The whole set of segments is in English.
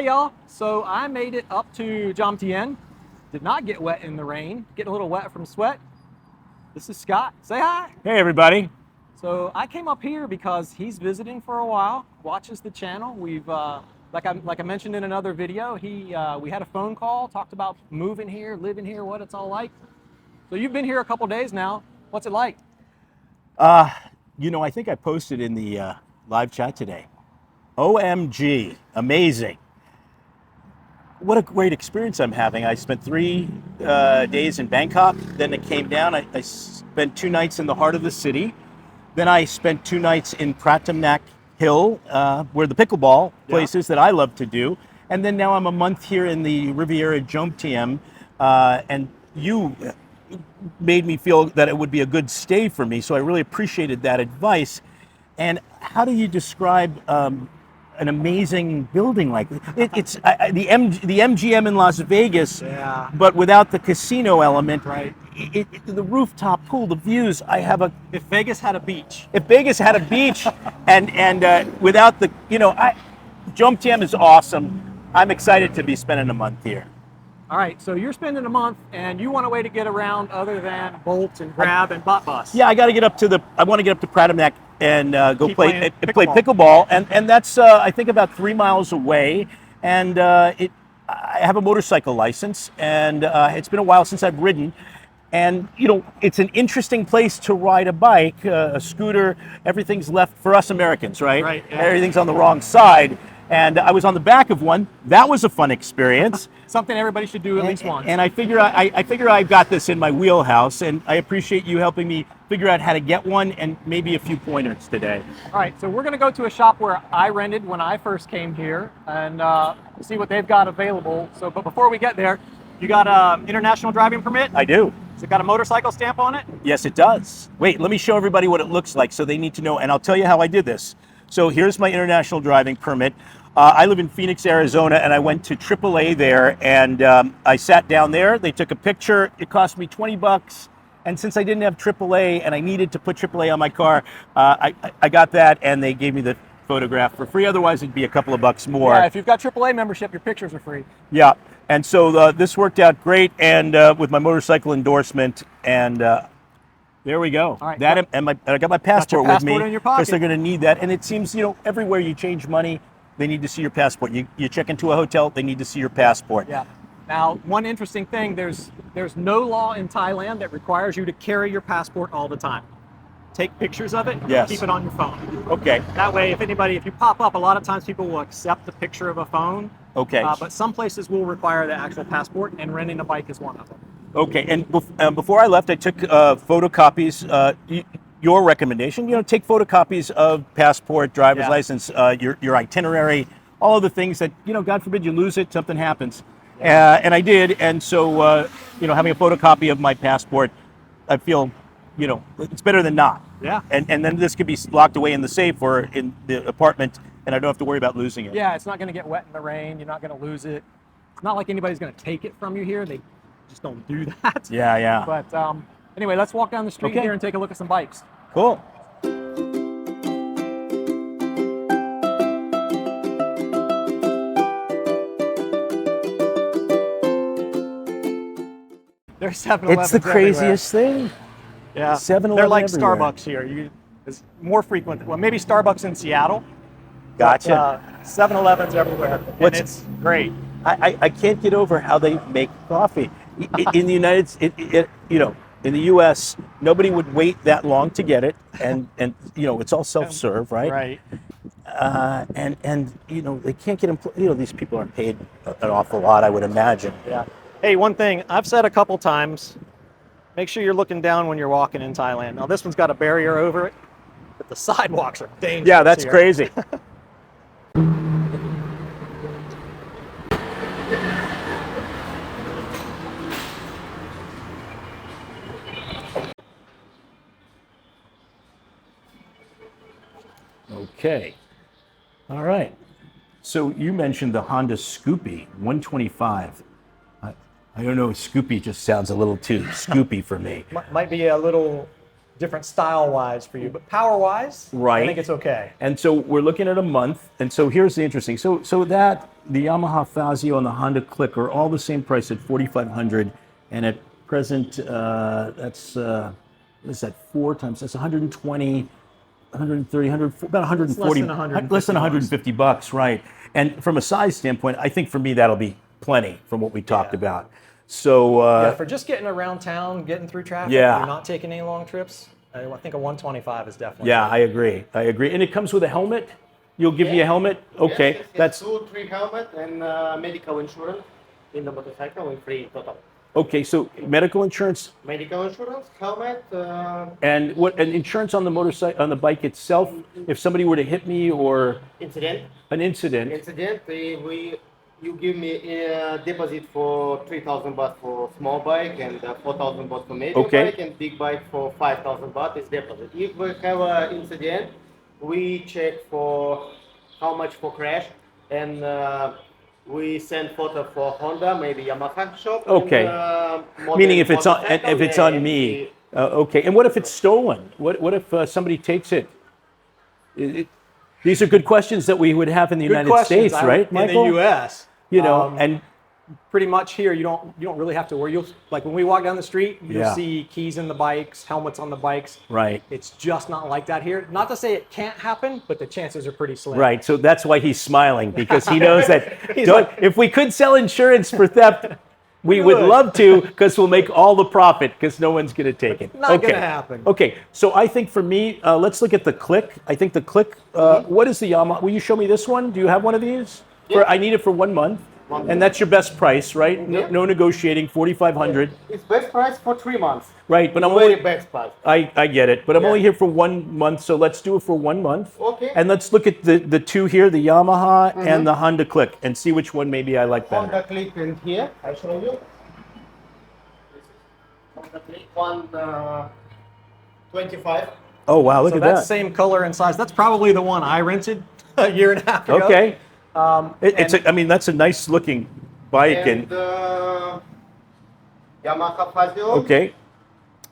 Hey y'all, so I made it up to Jomtien. Did not get wet in the rain, getting a little wet from sweat. This is Scott, say hi. Hey everybody. So I came up here because he's visiting for a while, watches the channel. We've, like I mentioned in another video, we had a phone call, talked about moving here, living here, what it's all like. So you've been here a couple days now. What's it like? I think I posted in the live chat today. OMG, amazing. What a great experience I'm having. I spent 3 days in Bangkok, then it came down. I spent 2 nights in the heart of the city. Then I spent 2 nights in Pratamnak Hill, where the pickleball places that I love to do. And then now I'm a month here in the Riviera Jomtien, and you made me feel that it would be a good stay for me. So I really appreciated that advice. And how do you describe an amazing building like this? It's the MGM in Las Vegas, but without the casino element. Right. The rooftop pool, the views. If Vegas had a beach. If Vegas had a beach, and without the, Jomtien is awesome. I'm excited to be spending a month here. All right, so you're spending a month and you want a way to get around other than Bolt and Grab and Butt Bus. Yeah, I want to get up to Pratamnak and go play pickleball, and that's I think about 3 miles away. And I have a motorcycle license, and it's been a while since I've ridden. And it's an interesting place to ride a bike, a scooter. Everything's left for us Americans, right? Right. Yeah. Everything's on the wrong side. And I was on the back of one. That was a fun experience. Something everybody should do at least once. And I figure I've got this in my wheelhouse, and I appreciate you helping me figure out how to get one and maybe a few pointers today. All right, so we're going to go to a shop where I rented when I first came here and see what they've got available. So, but before we get there, you got an international driving permit? I do. Has it got a motorcycle stamp on it? Yes, it does. Wait, let me show everybody what it looks like so they need to know, and I'll tell you how I did this. So here's my international driving permit. I live in Phoenix, Arizona, and I went to AAA there, and I sat down there. They took a picture. It cost me $20, and since I didn't have AAA and I needed to put AAA on my car, I got that, and they gave me the photograph for free. Otherwise, it'd be a couple of bucks more. Yeah, if you've got AAA membership, your pictures are free. Yeah, and so this worked out great, and with my motorcycle endorsement, and there we go. All right, that and I got my passport with me in your pocket. because they're going to need that. And it seems, everywhere you change money, they need to see your passport. You check into a hotel, they need to see your passport. Yeah. Now, one interesting thing, there's no law in Thailand that requires you to carry your passport all the time. Take pictures of it, Yes. Keep it on your phone. Okay. That way, if you pop up, a lot of times people will accept the picture of a phone. Okay. But some places will require the actual passport, and renting a bike is one of them. Okay. And before I left, I took photocopies. Your recommendation, take photocopies of passport, driver's license, your itinerary, all of the things that, God forbid you lose it, something happens. And I did. And so, having a photocopy of my passport, I feel, it's better than not. Yeah. And then this could be locked away in the safe or in the apartment, and I don't have to worry about losing it. Yeah, it's not going to get wet in the rain. You're not going to lose it. It's not like anybody's going to take it from you here. They just don't do that. Yeah. But anyway, let's walk down the street here and take a look at some bikes. Cool. There's 7-Elevens It's the craziest thing. Yeah, 7-Eleven they're like everywhere. Starbucks here. It's more frequent. Well, maybe Starbucks in Seattle. Gotcha. But, 7-Elevens everywhere, and it's great. I can't get over how they make coffee. In the in the U.S., nobody would wait that long to get it, and it's all self-serve, right? Right. And they can't get these people aren't paid an awful lot, I would imagine. Yeah. Hey, one thing I've said a couple times: make sure you're looking down when you're walking in Thailand. Now, this one's got a barrier over it, but the sidewalks are dangerous. Yeah, that's here. crazy. Okay. All right. So you mentioned the Honda Scoopy 125. I don't know, Scoopy just sounds a little too scoopy for me. Might be a little different style-wise for you, but power-wise, Right. I think it's okay. And so we're looking at a month. And so here's the interesting. So that the Yamaha Fazio and the Honda Click are all the same price at $4,500, and at present, that's what is that? 4 times that's 120, 130, 100, about 140, less than 150 bucks, right? And from a size standpoint, I think for me that'll be plenty from what we talked about. So yeah, for just getting around town, getting through traffic, Yeah. you're not taking any long trips. I think a 125 is definitely. yeah, good. I agree. I agree. And it comes with a helmet. You'll give me a helmet, okay? Yes, That's 2-3 helmet and medical insurance in the motorcycle in free total. okay. So medical insurance Medical insurance, helmet, and what? And insurance on the motorcycle, on the bike itself. If somebody were to hit me or incident. an incident, You give me a deposit for 3,000 baht for small bike and 4,000 baht for medium Okay. bike, and big bike for 5,000 baht is deposit. If we have an incident, we check for how much for crash, and we send photo for Honda, maybe Yamaha shop. Okay. And, meaning if it's on motorcycle, me, okay. And what if it's stolen? What if somebody takes it? These are good questions that we would have in the Good United questions. States, right, In Michael? the U.S. You know, and pretty much here you don't really have to worry. You'll, like when we walk down the street, you'll Yeah. see keys in the bikes, helmets on the bikes. right, It's just not like that here. Not to say it can't happen, but the chances are pretty slim. right. So that's why he's smiling, because he knows that He's don't- like- if we could sell insurance for theft, we would would. love to, because we'll make all the profit, because no one's going to take it. Not gonna happen. Okay, so I think for me, let's look at the Click. I think the Click. What is the Yamaha? Will you show me this one? Do you have one of these? Yeah. I need it for 1 month, and that's your best price, right? No, Yeah. no negotiating, 4,500. It's best price for 3 months. Right, but I'm Very only. best price. I get it, but I'm Yeah. only here for 1 month, so let's do it for 1 month. Okay. And let's look at the two here, the Yamaha and the Honda Click, and see which one maybe I like better. Honda Click in here, I show you. Honda Click 125. Oh wow, look So at that's that. same color and size. That's probably the one I rented a year and a half ago. Okay, And I mean that's a nice looking bike, And Yamaha Fazio. okay,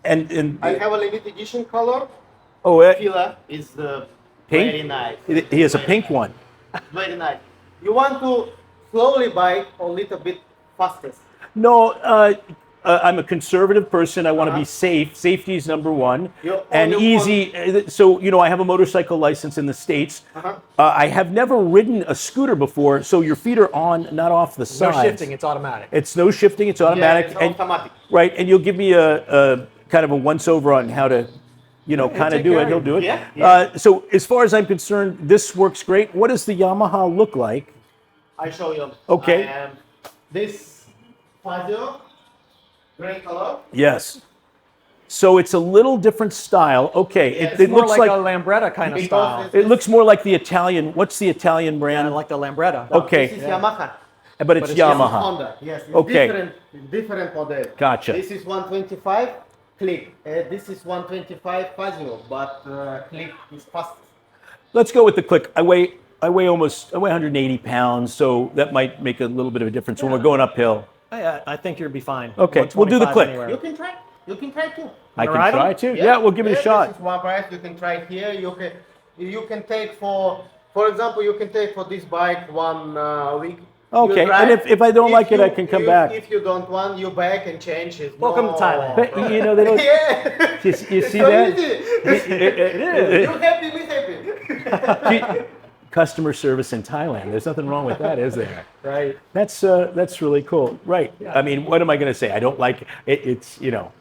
and I have a limited edition color. oh, Fila is Pink? very nice. he has a pink one. Very nice. You want to slowly bike or a little bit faster? No, I'm a conservative person. I want to be safe. Safety is number one, You're and only easy. So you know, I have a motorcycle license in the States. I have never ridden a scooter before, so your feet are on, not off the no sides. shifting, it's automatic. It's no shifting. It's automatic. Yeah, it's automatic. Right, and you'll give me a kind of a once over on how to, you know, kind of take do care it. of He'll you. do it. Yeah, So as far as I'm concerned, this works great. What does the Yamaha look like? I show you. Okay. This Fazio, gray color. Yes. So it's a little different style. Okay, Yes. it More looks like, like a Lambretta kind of Because style. it's- it looks more like the Italian. What's the Italian brand? Yeah, like the Lambretta. Okay. This is Yamaha. But it's it's Yamaha. Honda. Yes. It's Okay. Different model. Gotcha. This is 125 Click. This is 125 Fazio, but Click is fastest. Let's go with the Click. I weigh 180 pounds, so that might make a little bit of a difference when we're going uphill. I think you'll be fine. Okay, we'll do the 125 Click. anywhere. You can try. You can try too. I can ride 'em? try to. Yeah, we'll give it a shot. This is one price. You can try it here. You can take for example, you can take for this bike 1 week. Okay, You drive. and if I don't like it, I can come back. If you don't want, you back and change it. Welcome to Thailand. But, you know, they don't. Yeah. You It's see so that? easy. You happy, me happy. Customer service in Thailand. There's nothing wrong with that, is there? Right. That's really cool. Right. I mean, what am I going to say? I don't like it. It's, you know,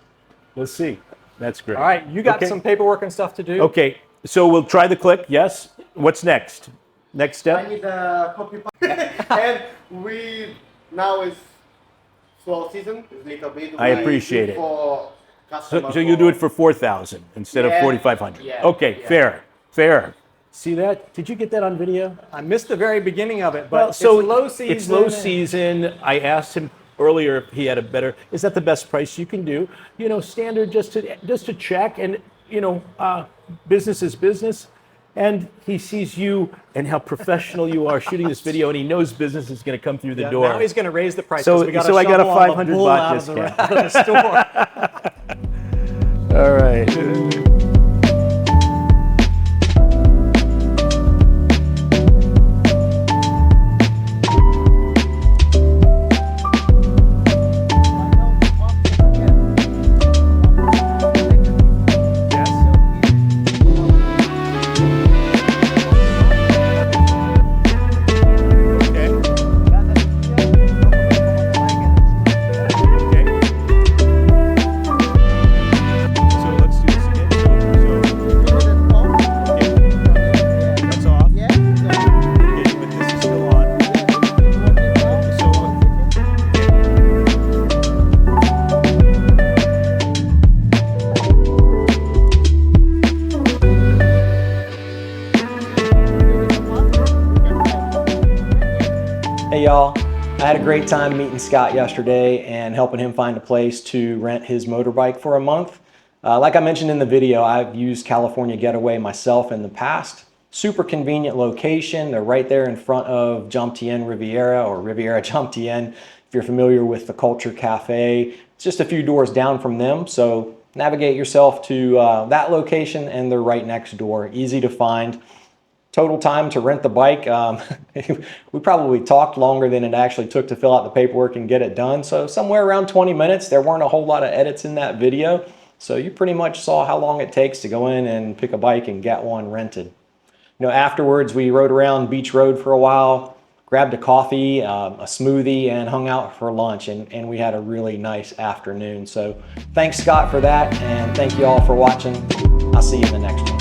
let's see. That's great. All right, you got Okay. some paperwork and stuff to do. Okay, so we'll try the Click. Yes. What's next? Next I step? need a copy. And now is slow season. It's little bit. I appreciate it. For customer So you do it for 4,000 instead of Yeah, 4,500. yeah, Okay, yeah. fair. See that? Did you get that on video? I missed the very beginning of it, but Well, it's so low season. It's low and- season. I asked him earlier if he had a better. Is that the best price you can do? You know, standard just to check, and you know, business is business. And he sees you and how professional you are shooting this video, and he knows business is going to come through the Yeah, door. Now he's going to raise the price. So- 'cause we gotta so I got a shovel all the 500 bull baht out of the- discount. out of the store. All right. I had a great time meeting Scott yesterday and helping him find a place to rent his motorbike for a month. Like I mentioned in the video, I've used California Getaway myself in the past. Super convenient location. They're right there in front of Jomtien Riviera, or Riviera Jomtien. If you're familiar with the Culture Cafe, it's just a few doors down from them. So navigate yourself to that location and they're right next door. Easy to find. Total time to rent the bike, we probably talked longer than it actually took to fill out the paperwork and get it done. So somewhere around 20 minutes. There weren't a whole lot of edits in that video. So you pretty much saw how long it takes to go in and pick a bike and get one rented. You know, afterwards we rode around Beach Road for a while, grabbed a coffee, a smoothie, and hung out for lunch, and we had a really nice afternoon. So thanks, Scott, for that, and thank you all for watching. I'll see you in the next one.